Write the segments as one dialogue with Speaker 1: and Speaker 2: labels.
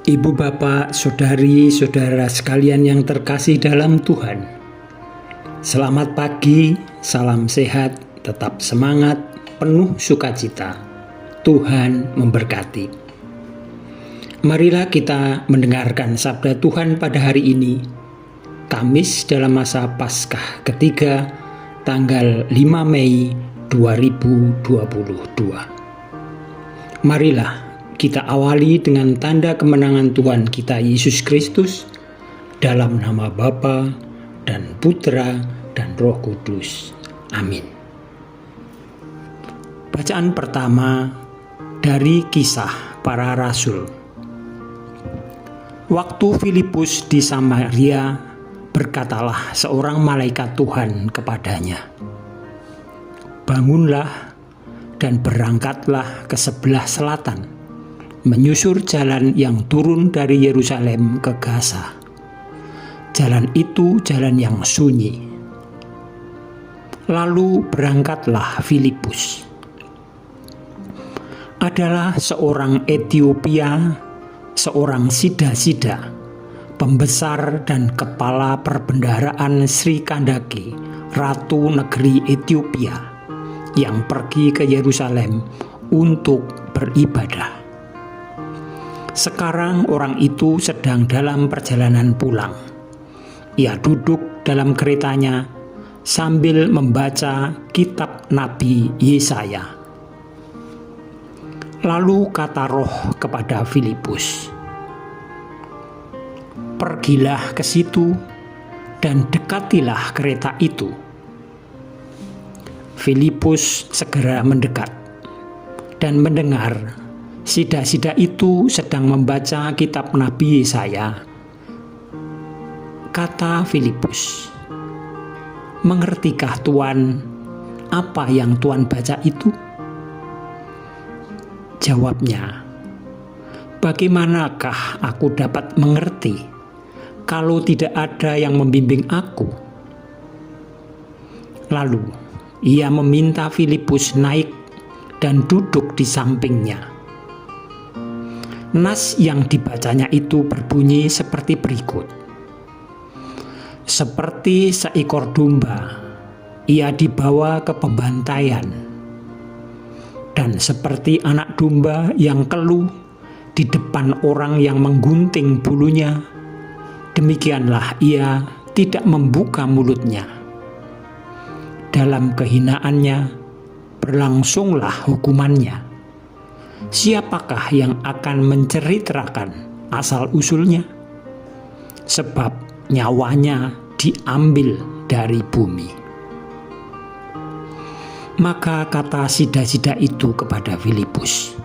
Speaker 1: Ibu bapak, saudari-saudara sekalian yang terkasih dalam Tuhan. Selamat pagi, salam sehat, tetap semangat, penuh sukacita. Tuhan memberkati. Marilah kita mendengarkan sabda Tuhan pada hari ini, Kamis dalam masa Paskah ketiga, tanggal 5 Mei 2022. Marilah kita awali dengan tanda kemenangan Tuhan kita Yesus Kristus dalam nama Bapa dan Putra dan Roh Kudus. Amin. Bacaan pertama dari Kisah Para Rasul. Waktu Filipus di Samaria, berkatalah seorang malaikat Tuhan kepadanya, "Bangunlah dan berangkatlah ke sebelah selatan, menyusur jalan yang turun dari Yerusalem ke Gaza. Jalan itu jalan yang sunyi." Lalu berangkatlah Filipus. Adalah seorang Etiopia, seorang sida-sida, pembesar dan kepala perbendaharaan Sri Kandake, Ratu Negeri Etiopia, yang pergi ke Yerusalem untuk beribadah. Sekarang orang itu sedang dalam perjalanan pulang. Ia duduk dalam keretanya sambil membaca kitab Nabi Yesaya. Lalu kata Roh kepada Filipus, "Pergilah ke situ dan dekatilah kereta itu." Filipus segera mendekat dan mendengar sida-sida itu sedang membaca kitab Nabi Yesaya. Kata Filipus, "Mengertikah Tuan apa yang Tuan baca itu?" Jawabnya, "Bagaimanakah aku dapat mengerti kalau tidak ada yang membimbing aku?" Lalu ia meminta Filipus naik dan duduk di sampingnya. Nas yang dibacanya itu berbunyi seperti berikut. "Seperti seekor domba, ia dibawa ke pembantaian. Dan seperti anak domba yang keluh di depan orang yang menggunting bulunya, demikianlah ia tidak membuka mulutnya. Dalam kehinaannya berlangsunglah hukumannya. Siapakah yang akan menceritakan asal-usulnya? Sebab nyawanya diambil dari bumi." Maka kata sida-sida itu kepada Filipus,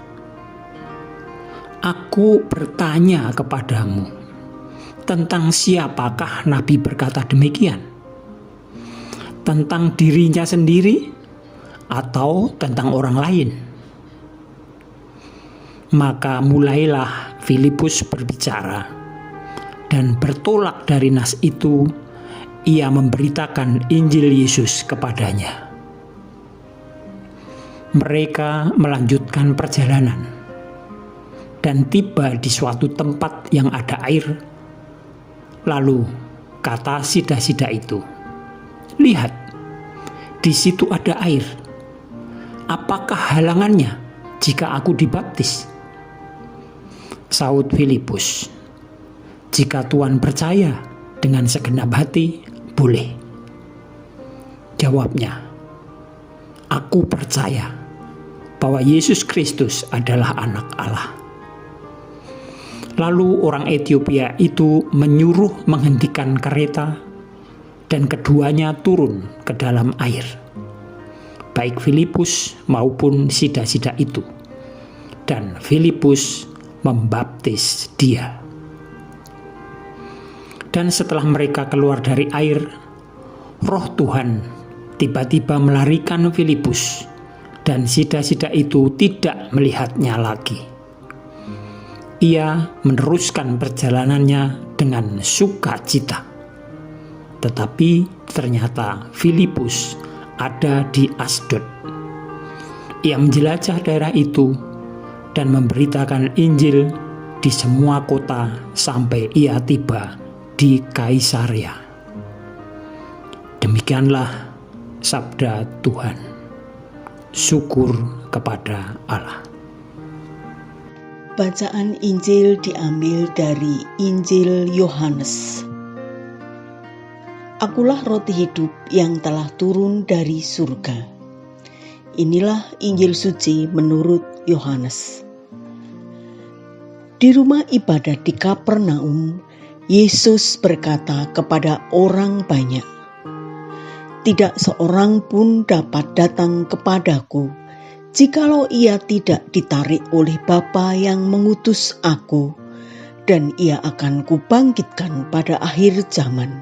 Speaker 1: "Aku bertanya kepadamu, tentang siapakah Nabi berkata demikian? Tentang dirinya sendiri atau tentang orang lain?" Maka mulailah Filipus berbicara, dan bertolak dari nas itu, ia memberitakan Injil Yesus kepadanya. Mereka melanjutkan perjalanan, dan tiba di suatu tempat yang ada air. Lalu kata sida-sida itu, "Lihat, di situ ada air. Apakah halangannya jika aku dibaptis?" Saud Filipus, "Jika Tuan percaya dengan segenap hati, boleh." Jawabnya, "Aku percaya bahwa Yesus Kristus adalah Anak Allah." Lalu orang Etiopia itu menyuruh menghentikan kereta, dan keduanya turun ke dalam air, baik Filipus maupun sida-sida itu, dan Filipus membaptis dia. Dan setelah mereka keluar dari air, Roh Tuhan tiba-tiba melarikan Filipus, dan sida-sida itu tidak melihatnya lagi. Ia meneruskan perjalanannya dengan sukacita. Tetapi ternyata Filipus ada di Asdod. Ia menjelajah daerah itu dan memberitakan Injil di semua kota sampai ia tiba di Kaisarea. Demikianlah sabda Tuhan. Syukur kepada Allah.
Speaker 2: Bacaan Injil diambil dari Injil Yohanes. Akulah roti hidup yang telah turun dari surga. Inilah Injil suci menurut Yohanes. Di rumah ibadat di Kapernaum, Yesus berkata kepada orang banyak, "Tidak seorang pun dapat datang kepadaku, jikalau ia tidak ditarik oleh Bapa yang mengutus aku, dan ia akan kubangkitkan pada akhir zaman."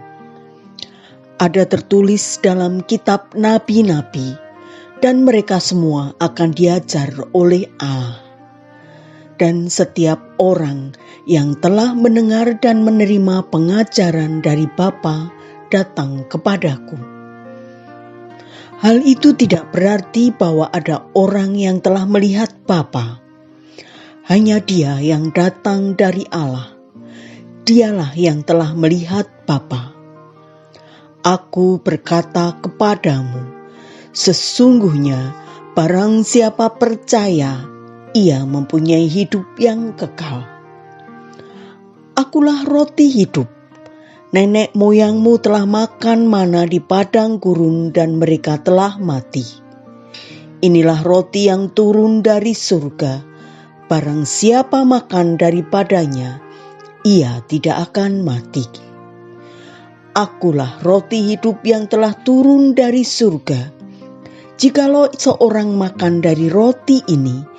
Speaker 2: Ada tertulis dalam kitab nabi-nabi, dan mereka semua akan diajar oleh Allah. Dan setiap orang yang telah mendengar dan menerima pengajaran dari Bapa datang kepadaku. Hal itu tidak berarti bahwa ada orang yang telah melihat Bapa. Hanya Dia yang datang dari Allah. Dialah yang telah melihat Bapa. Aku berkata kepadamu, sesungguhnya barang siapa percaya, ia mempunyai hidup yang kekal. Akulah roti hidup. Nenek moyangmu telah makan mana di padang gurun dan mereka telah mati. Inilah roti yang turun dari surga. Barang siapa makan daripadanya, ia tidak akan mati. Akulah roti hidup yang telah turun dari surga. Jikalau seorang makan dari roti ini,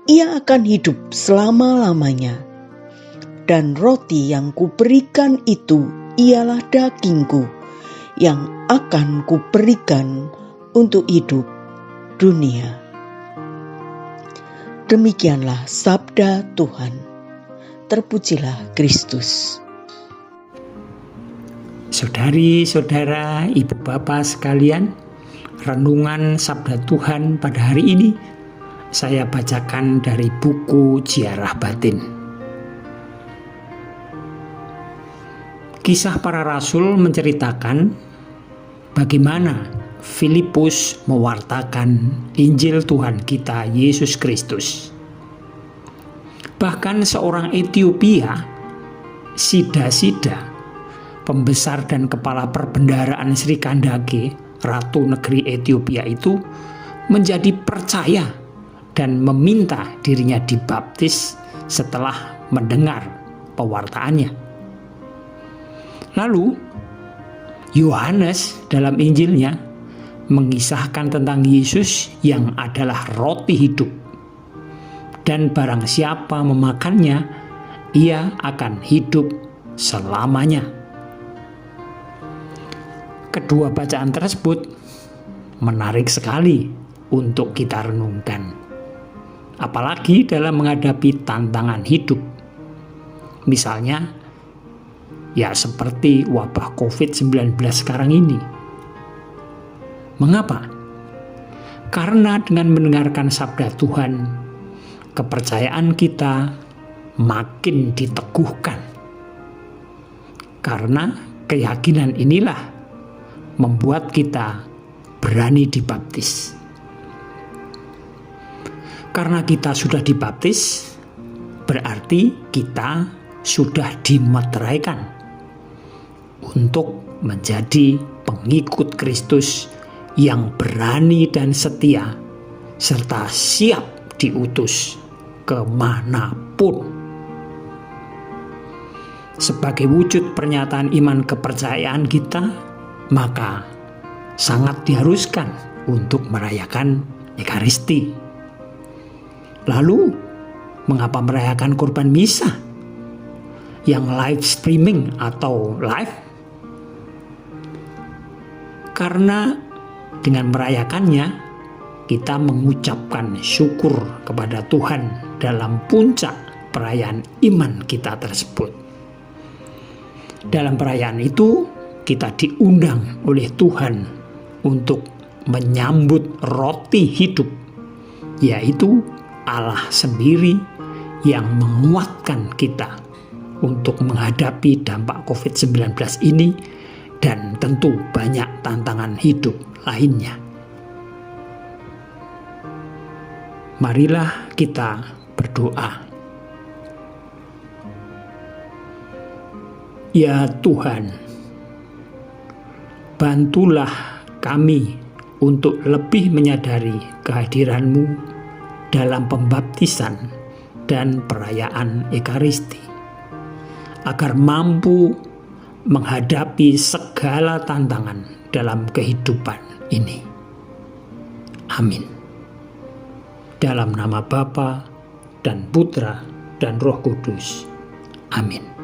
Speaker 2: ia akan hidup selama-lamanya. Dan roti yang kuberikan itu ialah dagingku yang akan kuberikan untuk hidup dunia. Demikianlah sabda Tuhan. Terpujilah Kristus.
Speaker 1: Saudari-saudara, ibu bapak sekalian, renungan sabda Tuhan pada hari ini saya bacakan dari buku Ziarah Batin. Kisah para Rasul menceritakan bagaimana Filipus mewartakan Injil Tuhan kita Yesus Kristus. Bahkan seorang Etiopia, Sida-Sida, pembesar dan kepala perbendaharaan Sri Kandake, Ratu Negeri Etiopia itu, menjadi percaya dan meminta dirinya dibaptis setelah mendengar pewartaannya. Lalu, Yohanes dalam Injilnya mengisahkan tentang Yesus yang adalah roti hidup. Dan barang siapa memakannya, ia akan hidup selamanya. Kedua bacaan tersebut menarik sekali untuk kita renungkan. Apalagi dalam menghadapi tantangan hidup. Misalnya, ya seperti wabah COVID-19 sekarang ini. Mengapa? Karena dengan mendengarkan sabda Tuhan, kepercayaan kita makin diteguhkan. Karena keyakinan inilah membuat kita berani dibaptis. Karena kita sudah dibaptis, berarti kita sudah dimeteraikan untuk menjadi pengikut Kristus yang berani dan setia, serta siap diutus kemanapun. Sebagai wujud pernyataan iman kepercayaan kita, maka sangat diharuskan untuk merayakan Ekaristi. Lalu, mengapa merayakan kurban misa yang live streaming atau live? Karena dengan merayakannya, kita mengucapkan syukur kepada Tuhan dalam puncak perayaan iman kita tersebut. Dalam perayaan itu, kita diundang oleh Tuhan untuk menyambut roti hidup, yaitu Allah sendiri yang menguatkan kita untuk menghadapi dampak COVID-19 ini dan tentu banyak tantangan hidup lainnya. Marilah kita berdoa. Ya Tuhan, bantulah kami untuk lebih menyadari kehadiran-Mu dalam pembaptisan dan perayaan Ekaristi, agar mampu menghadapi segala tantangan dalam kehidupan ini. Amin. Dalam nama Bapa dan Putra dan Roh Kudus. Amin.